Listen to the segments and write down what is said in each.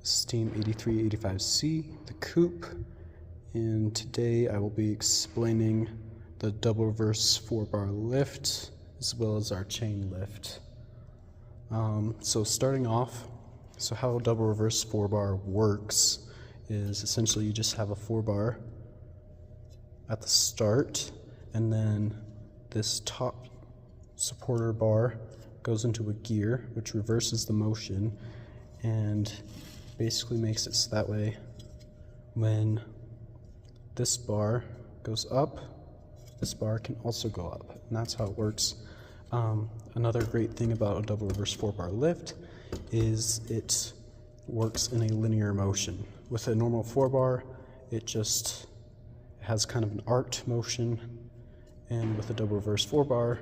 This is Team 8385CTheCoop, and today I will be explaining the double reverse 4-bar lift as well as our chain lift. So starting off, how double reverse 4-bar works is essentially you just have a 4-bar at the start, and then this top supporter bar goes into a gear which reverses the motion and basically makes it so that way when this bar goes up, this bar can also go up, and that's how it works. Another great thing about a double reverse 4-bar lift is it works in a linear motion. With a normal 4-bar, it just has kind of an arced motion, and with a double reverse 4-bar,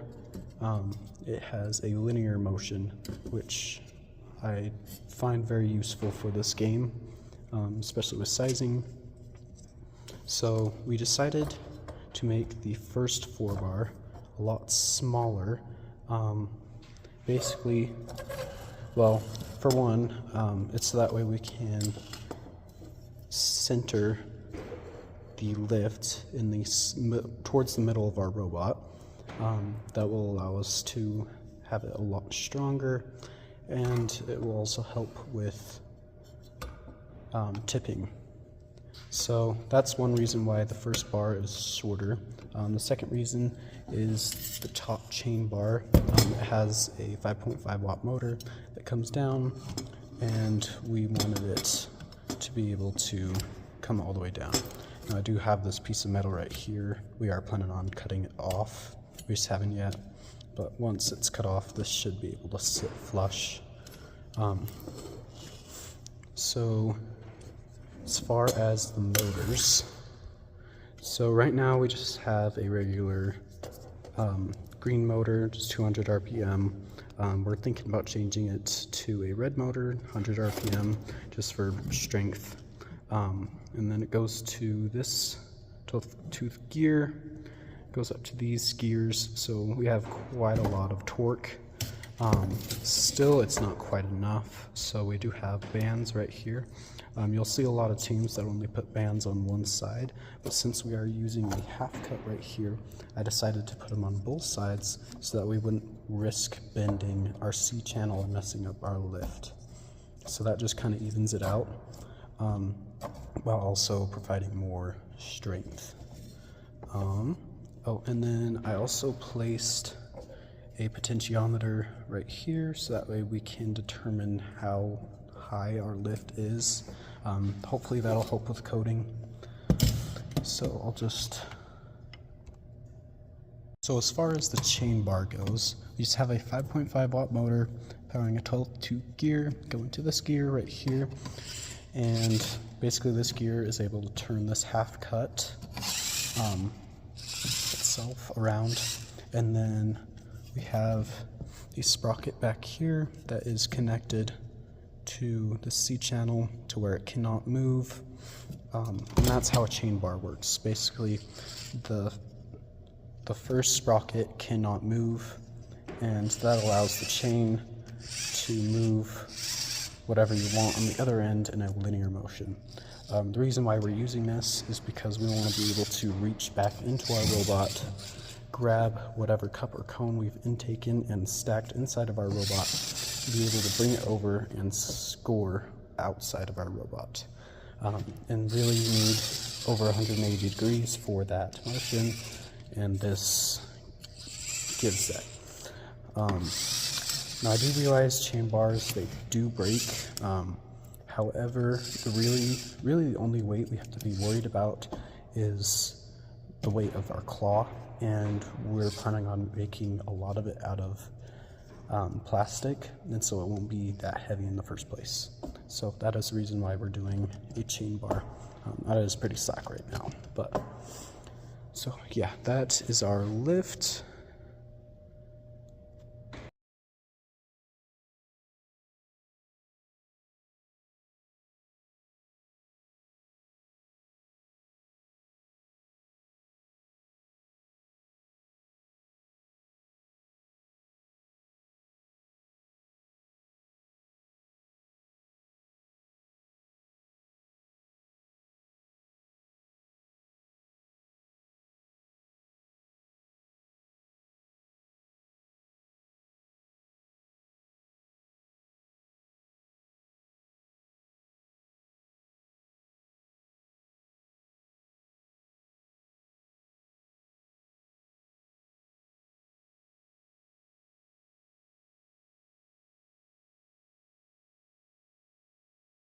it has a linear motion, which I find very useful for this game, especially with sizing. So we decided to make the first 4-bar a lot smaller. Basically, well, for one, it's so that way we can center the lift in towards the middle of our robot. That will allow us to have it a lot stronger, and it will also help with tipping. So that's one reason why the first bar is shorter. The second reason is the top chain bar. It has a 5.5 watt motor that comes down, and we wanted it to be able to come all the way down. Now I do have this piece of metal right here. We are planning on cutting it off. We just haven't yet, but once it's cut off, this should be able to sit flush. So as far as the motors, so right now we just have a regular green motor, just 200 RPM. We're thinking about changing it to a red motor, 100 RPM, just for strength. And then it goes to this 12-tooth gear, goes up to these gears, so we have quite a lot of torque. Still, it's not quite enough, so we do have bands right here. You'll see a lot of teams that only put bands on one side, but since we are using a half cut right here, I decided to put them on both sides so that we wouldn't risk bending our C channel and messing up our lift. So that just kind of evens it out, while also providing more strength. Oh, and then I also placed a potentiometer right here so that way we can determine how high our lift is. Hopefully that'll help with coding. So as far as the chain bar goes, we just have a 5.5 watt motor powering a 12-tooth gear going to this gear right here, and basically this gear is able to turn this half cut itself around, and then we have a sprocket back here that is connected to the C channel to where it cannot move, and that's how a chain bar works. Basically, the first sprocket cannot move, and that allows the chain to move whatever you want on the other end in a linear motion. The reason why we're using this is because we want to be able to reach back into our robot, grab whatever cup or cone we've intaken and stacked inside of our robot, be able to bring it over and score outside of our robot. And really you need over 180 degrees for that motion, and this gives that. Now I do realize chain bars, they do break. However, really the only weight we have to be worried about is the weight of our claw, and we're planning on making a lot of it out of plastic, and so it won't be that heavy in the first place. So that is the reason why we're doing a chain bar. That is pretty slack right now, but so yeah, that is our lift.